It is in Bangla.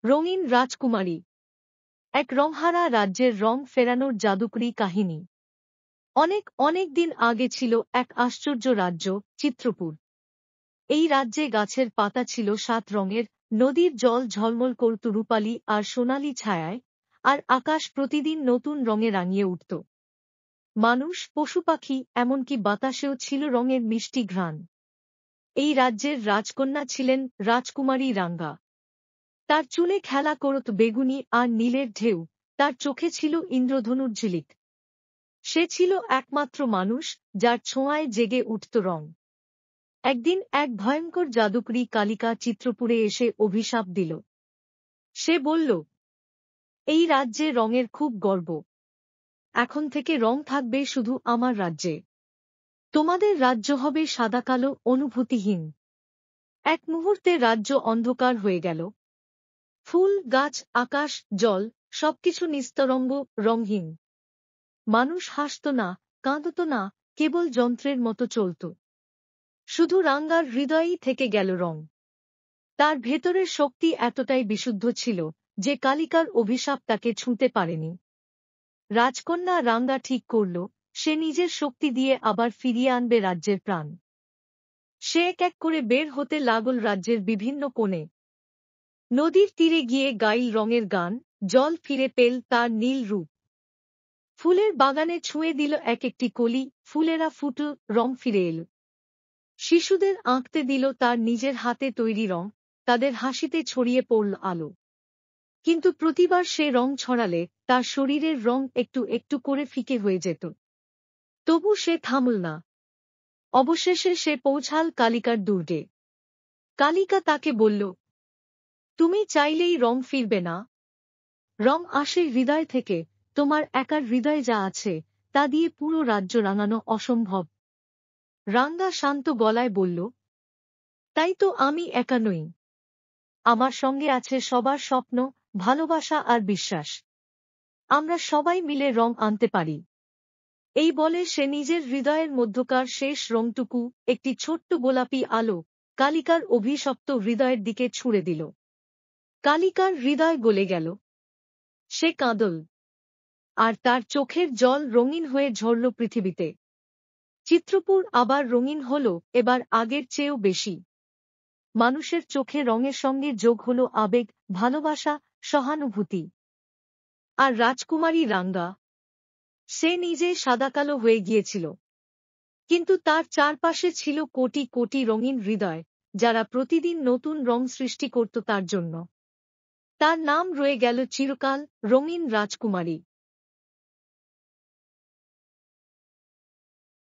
রঙিন রাজকুমারী। এক রংহারা রাজ্যের রং ফেরানোর জাদুকরী কাহিনী। অনেক অনেক দিন আগে ছিল এক আশ্চর্য রাজ্য, চিত্রপুর। এই রাজ্যে গাছের পাতা ছিল 7 রঙের, নদীর জল ঝলমল করত রূপালী আর সোনালি ছায়ায়, আর আকাশ প্রতিদিন নতুন রঙে রাঙিয়ে উঠত। মানুষ, পশুপাখি, এমনকি বাতাসেও ছিল রঙের মিষ্টি ঘ্রাণ। এই রাজ্যের রাজকন্যা ছিলেন রাজকুমারী রাঙ্গা। তার চুলে খেলা করত বেগুনি আর নীলের ঢেউ, তার চোখে ছিল ইন্দ্রধনুর ঝিলিক। সে ছিল একমাত্র মানুষ যার ছোঁয়ায় জেগে উঠত রং। একদিন এক ভয়ঙ্কর জাদুকরী কালিকা চিত্রপুরে এসে অভিশাপ দিল। সে বলল, এই রাজ্যে রঙের খুব গর্ব। এখন থেকে রং থাকবে শুধু আমার রাজ্যে। তোমাদের রাজ্য হবে সাদাকালো, অনুভূতিহীন। এক মুহূর্তে রাজ্য অন্ধকার হয়ে গেল। ফুল, গাছ, আকাশ, জল, সবকিছু নিস্তরঙ্গ, রংহীন। মানুষ হাসত না, কাঁদত না, কেবল যন্ত্রের মতো চলত। শুধু রাঙ্গার হৃদয়েই থেকে গেল রং। তার ভেতরের শক্তি এতটাই বিশুদ্ধ ছিল যে কালিকার অভিশাপ তাকে ছুঁতে পারেনি। রাজকন্যা রাঙ্গা ঠিক করল, সে নিজের শক্তি দিয়ে আবার ফিরিয়ে আনবে রাজ্যের প্রাণ। সে এক এক করে বের হতে লাগল রাজ্যের বিভিন্ন কোণে। নদীর তীরে গিয়ে গাইল রঙের গান, জল ফিরে পেল তার নীল রূপ। ফুলের বাগানে ছুঁয়ে দিল এক একটি কলি, ফুলেরা ফুটল, রং ফিরে এল। শিশুদের আঁকতে দিল তার নিজের হাতে তৈরি রং, তাদের হাসিতে ছড়িয়ে পড়ল আলো। কিন্তু প্রতিবার সে রং ছড়ালে তার শরীরের রং একটু একটু করে ফিকে হয়ে যেত। তবু সে থামল না। অবশেষে সে পৌঁছাল কালিকার দুর্গে। কালিকা তাকে বলল, তুমি চাইলেই রং ফিরবে না। রং আসে হৃদয় থেকে, তোমার একার হৃদয়ে যা আছে তা দিয়ে পুরো রাজ্য রাঙানো অসম্ভব। রাঙ্গা শান্ত গলায় বলল, তাই তো আমি একা নই। আমার সঙ্গে আছে সবার স্বপ্ন, ভালোবাসা আর বিশ্বাস। আমরা সবাই মিলে রং আনতে পারি। এই বলে সে নিজের হৃদয়ের মধ্যকার শেষ রংটুকু, একটি ছোট্ট গোলাপি আলো, কালিকার অভিশপ্ত হৃদয়ের দিকে ছুঁড়ে দিল। কালিকার হৃদয় গলে গেল। সে কাঁদল। আর তার চোখের জল রঙিন হয়ে ঝরল পৃথিবীতে। চিত্রপুর আবার রঙিন হল, এবার আগের চেয়েও বেশি। মানুষের চোখে রঙের সঙ্গে যোগ হল আবেগ, ভালোবাসা, সহানুভূতি। আর রাজকুমারী রাঙ্গা, সে নিজে সাদাকালো হয়ে গিয়েছিল। কিন্তু তার চারপাশে ছিল কোটি কোটি রঙিন হৃদয়, যারা প্রতিদিন নতুন রং সৃষ্টি করত তার জন্য। তার নাম রয়ে গেল চিরকাল, রঙিন রাজকুমারী।